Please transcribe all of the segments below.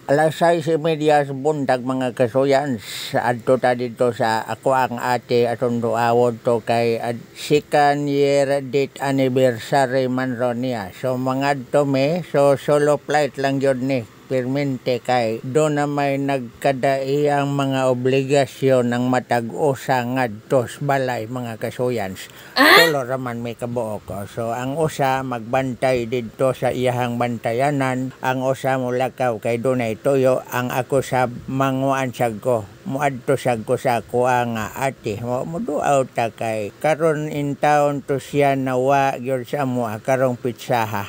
Alas 6:30 sa buntag mga kasuyans. Adto ta dito sa ako ang ate atong duawon to kay second year date anniversary man ron niya. So mga me, so solo flight lang yun ni. Permente kay do na may nagkadaiyang mga obligasyon ng matag-usa ngadto sa balay mga kasuyans. Tulo raman may kabuok. So ang usa magbantay didto sa iyahang bantayanan, ang usa mulakaw kay dunay tuyo, ang ako sa manguan sag ko. Muadto sag ko sa kuha nga ate mo duaw ta kay karon in town to siya nawa gyud sa amo karong pitsaha.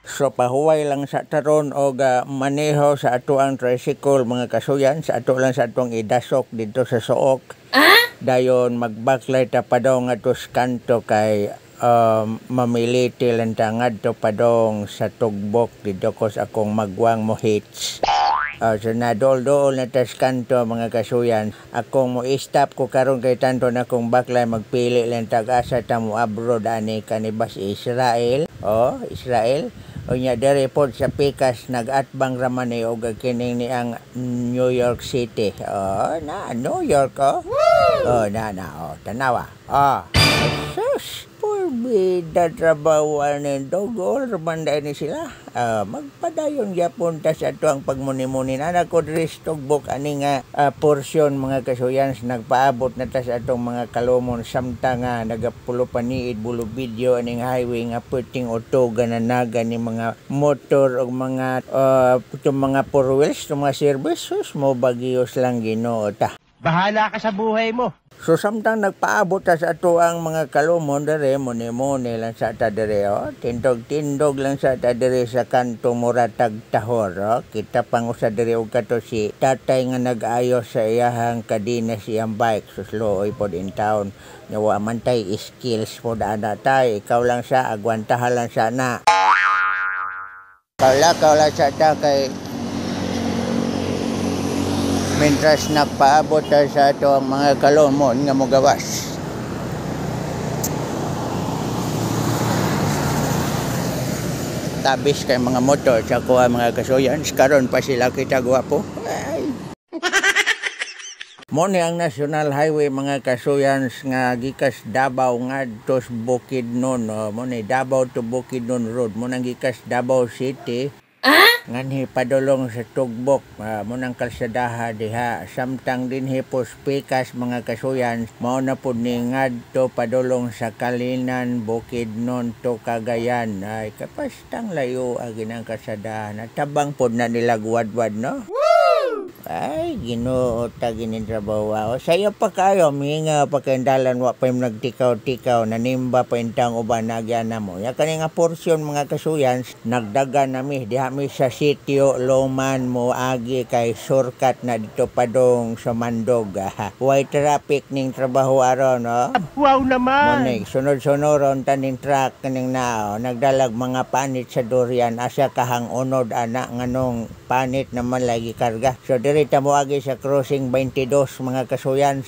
So pahuway lang sa taron o maneho sa ato ang tricycle mga kasuyan, sa ato lang sa atong idasok dito sa suok. Dayon mag-backlight ta padong atos kanto kay mamiliti lang ta ngadto padong sa tugbok dito ko sa akong magwang mo hits. So nadol-dol na tas kanto mga kasuyan, akong mo stop ko karon kay tanto na kong backlight magpili lang tag-asa ta mo abroad ani kanibas Israel. Israel. Unya dere pod sa pikas nag-atbang raman ni og kining ni ang New York City. Na New York tanawa. Sus, porbida trabaho ni dogol raman ni sila. Magpadayon gyapon ta sa ato ang pagmuni-muni na ko diri tugbok ani nga porsyon mga kasuyan nagpaabot na ta sa atong mga kalomon samtang nga nagapulo paniid bulo video aning highway nga puting otoga na naga ni mga motor o mga mga four wheels mga services mo bagios lang Ginoo ta. Bahala ka sa buhay mo. So samtang nagpaabot ta sa ato ang mga kalumon dere muni-muni lang sa ta dere tindog-tindog lang sa ta dere sa kanto muratag tahor kita pang usa dere og kato si tatay nga nag-ayos sa iyahang kadina siyang bike susloy pod in town nawa man tay skills pod ana tay ikaw lang sa agwantahan lang sa na kaula sa ta kay Mintras nagpaabot sa ato ang mga kalomon nga mogawas. Tabis kay mga motor sa kuha mga kasuyan. Karon pa sila kita guwapo. Mo ni ang National Highway mga kasuyan nga gikas Davao ngadto sa Bukidnon. Mo ni Davao to Bukidnon Road. Mo nang gikas Davao City. Nganhi padulong sa tugbok munang kalsadaha diha samtang dinhi pikas mga kasuyan mao na pud ni ngadto padulong sa Kalinan Bukidnon to Cagayan ay kapastang layo agin ang kalsadaha natabang pud na nila guwadwad no. Ay, Ginoo ta ginin trabaho. Sayo pa kayo, minga pa kaindalan wa pa nagtikaw-tikaw, nanimba pa intang uban nagyana mo. Ya kani nga porsyon mga kasuyan, nagdagan nami diha mi sa sitio Loman mo agi kay shortcut na dito padong sa Mandog. Way traffic ning trabaho aron no. Wow naman. Monig sunod-sunoron taning truck kaning nao, nagdalag mga panit sa durian asa kahang unod ana nganong panit naman lagi karga. So dirita mo agi sa crossing 22 mga kasuyan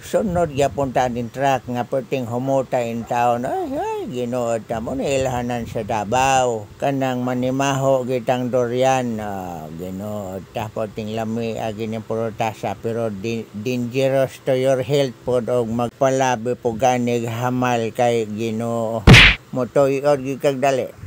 sunod gyapon ta din truck nga perting humuta in town. Ay Ginoo ta mo ni ilhanan sa Davao kanang manimaho gitang durian Ginoo ta perting lami agi ni protasa pero dangerous to your health pod og magpalabi po ganig hamal kay Ginoo mo toy og kag dali.